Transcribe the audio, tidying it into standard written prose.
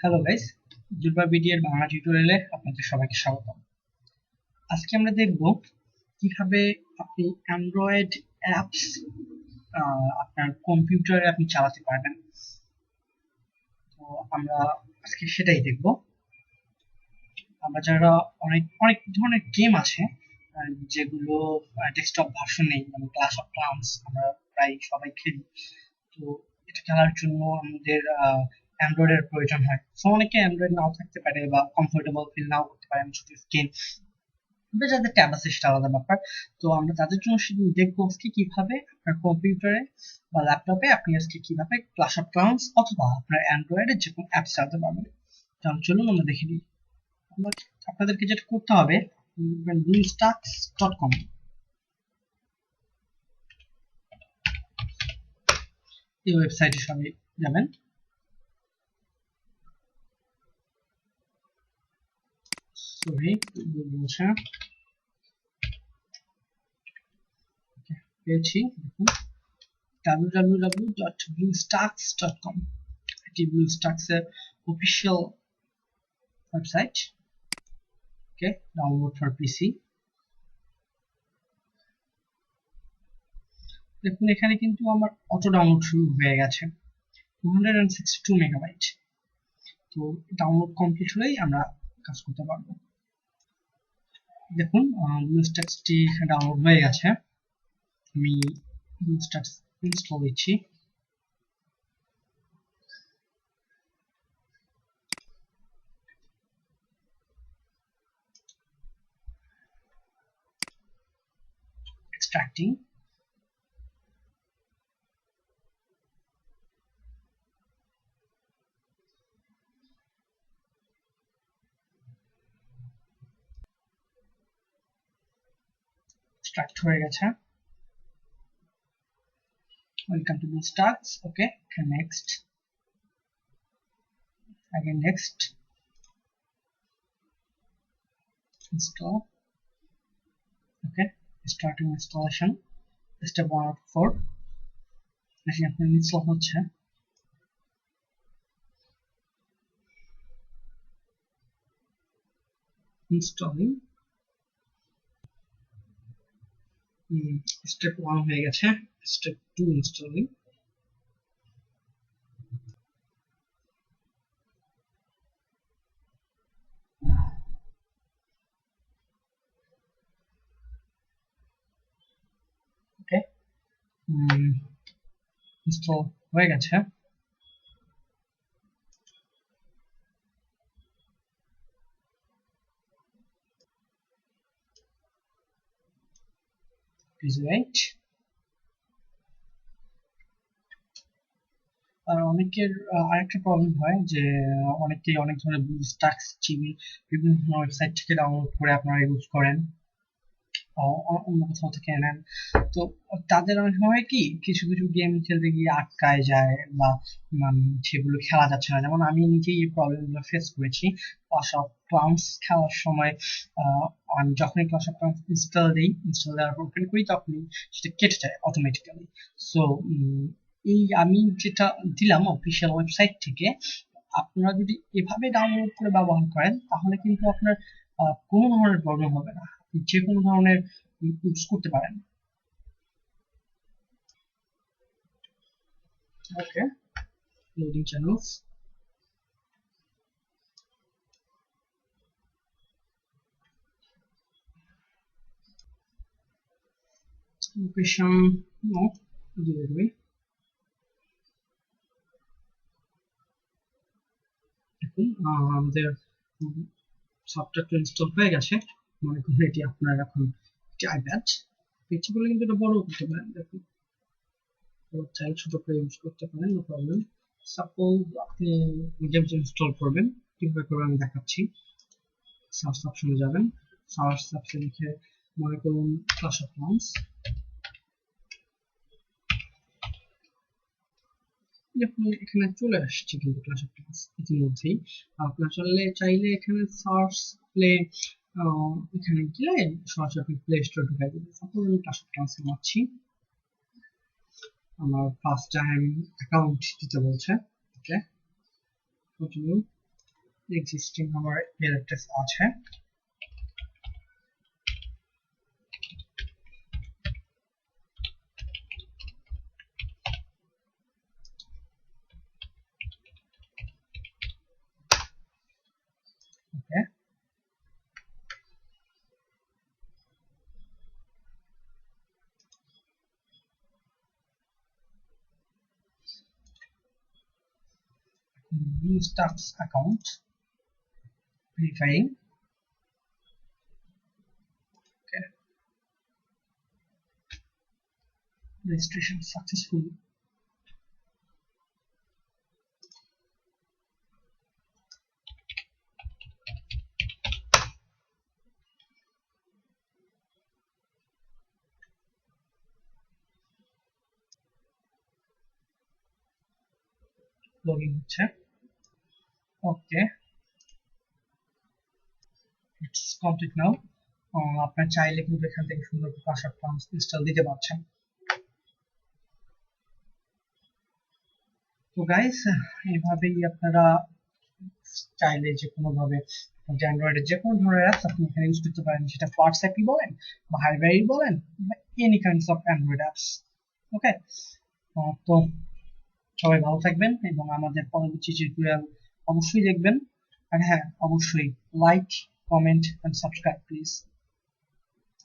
Hello guys, জুলবা বিডিএর Bangla টিউটোরিয়ালে আপনাদের সবাইকে স্বাগতম। আজকে আমরা দেখব কিভাবে আপনি অ্যান্ড্রয়েড অ্যাপস আপনার কম্পিউটারে আপনি চালাতে পারবেন। তো আমরা আজকে সেটাই দেখব। আমরা যারা অনেক অনেক ধরনের গেম আছে যেগুলো ডেস্কটপ ভার্সন নেই, যেমন ক্লাশ অফ ক্লান্স আমরা প্রায় সবাই খেলি। তো এটা খেলার জন্য আমাদের অ্যান্ড্রয়েডের প্রয়োজন হয়। সো অনেকে অ্যান্ড্রয়েড নাও থাকতে পারে বা কমফোর্টেবল ফিল নাও করতে পারে, ছোট স্ক্রিন, যাদের ট্যাব আছে সেটা আলাদা ব্যাপার। তো আমরা তাদের জন্য সেদিন দেখবো আজকে কিভাবে আপনার কম্পিউটারে বা ল্যাপটপে আপনি আজকে কিভাবে ক্লাশ অফ ক্লান্স অথবা আপনার অ্যান্ড্রয়েডে যে কোনো অ্যাপস চালাতে পারবেন। তাহলে চলুন আমরা দেখে নিই। আপনাদেরকে যেটা করতে হবে, bluestacks.com এই ওয়েবসাইটে সবাই যাবেন। সরি, বলছে পেয়েছি, দেখুন www.bluestacks.com, এটি ব্লুস্টাক্স এর official website. Okay, download for পিসি। দেখুন এখানে কিন্তু আমার অটো ডাউনলোড শুরু হয়ে গেছে, 262 মেগাবাইট। তো ডাউনলোড কমপ্লিট হলেই আমরা কাজ করতে পারবো। দেখুন ব্লুস্ট্যাক্সটি ডাউনলোড হয়ে গেছে। আমি ব্লুস্ট্যাক্স ইনস্টল দিচ্ছি। এক্সট্রাক্টিং। এক্সট্রাক্ট হয়ে গেছে। Welcome to BlueStacks. Okay, next, again next, install. Okay, starting installation, step 1 of 4 machine আপনার ইনস্টল হচ্ছে। ইনস্টলিং। স্টেপ 1 হয়ে গেছে, স্টেপ 2 ইনস্টলিং। ওকে, ইনস্টল হয়ে গেছে। Please wait. আর অনেকের আরেকটা প্রবলেম হয় যে অনেকেই অনেক ধরনের ব্লুস্ট্যাক্স জিবি বিভিন্ন ওয়েবসাইট থেকে ডাউনলোড করে আপনারা ইউজ করেন, অন্য কোথাও থেকে নেন। তো তাদের অনেক সময় কি কিছু কিছু গেম খেলতে গিয়ে আটকায় যায় বা সেগুলো খেলা যাচ্ছে না। যেমন আমি নিজেই এই প্রবলেমগুলো ফেস করেছি। ক্লাশ অফ ক্লান্স খেলার সময় আমি যখনই ক্লাশ অফ ক্লান্স ইনস্টল দিই, ইনস্টল দেওয়ার পর ওপেন করি, তখনই সেটা কেটে যায় অটোমেটিক্যালি। সো এই আমি যেটা দিলাম অফিসিয়াল ওয়েবসাইট থেকে, আপনারা যদি এভাবে ডাউনলোড করে ব্যবহার করেন তাহলে কিন্তু আপনার কোনো ধরনের প্রবলেম হবে না, যে কোনো ধরনের ইউজ করতে পারেন। ওকে, লোডিং চ্যানেলস। লোকেশন নো, দিয়ে দেবে। দেখুন আমাদের সফটওয়্যারটা ইনস্টল হয়ে গেছে। মনে করুন এটি আপনার এখন আইপ্যাড, ইচ্ছে করলে কিন্তু এটা বড় করতে পারেন। দেখুন, চাইলে ছোট করে ইউজ করতে পারেন, নো প্রবলেম। সাপোজ আপনি গেমস ইনস্টল করবেন, কিভাবে করবেন আমি দেখাচ্ছি। সার্চ অপশনে যাবেন, সার্চ অপশনে লিখে মনে করুন ক্লাশ অফ ক্লান্স। দেখুন এখানে চলে আসছে কিন্তু ক্লাশ অফ ক্লান্স ইতিমধ্যেই। আপনার চাইলে এখানে সার্চ প্লে, এখানে গিয়ে সরাসরি আপনি প্লে স্টোর ঢুকাই দেবেন। সাপোজ আমি ক্লাশ অফ ক্লান্স নামাচ্ছি, আমার ফার্স্ট টাইম অ্যাকাউন্ট দিতে বলছে। ওকে, কন্টিনিউ। এক্সিস্টিং আমার মেল অ্যাড্রেস আছে। ওকে, use tax account verifying. Okay, registration successful. Login হচ্ছে। ওকে, ইটস কমপ্লিট নাও। আপনার চাইলে কিন্তু এখান থেকে সুন্দর পাসওয়ার্ড ইনস্টল দিতে পারছেন। তো গাইস, এইভাবেই আপনারা চাইলে যে কোনো ভাবে অ্যান্ড্রয়েডের যে কোনো ধরনের অ্যাপস আপনি এখানে ইউজ করতে পারেন, সেটা হোয়াটসঅ্যাপই বলেন বা হাইবাই বলেন বা any kinds of Android apps. Okay, তো সবাই ভালো থাকবেন এবং আমাদের পরবর্তী টিউটোরিয়াল অবশ্যই দেখবেন। আর হ্যাঁ, অবশ্যই like, comment and subscribe please.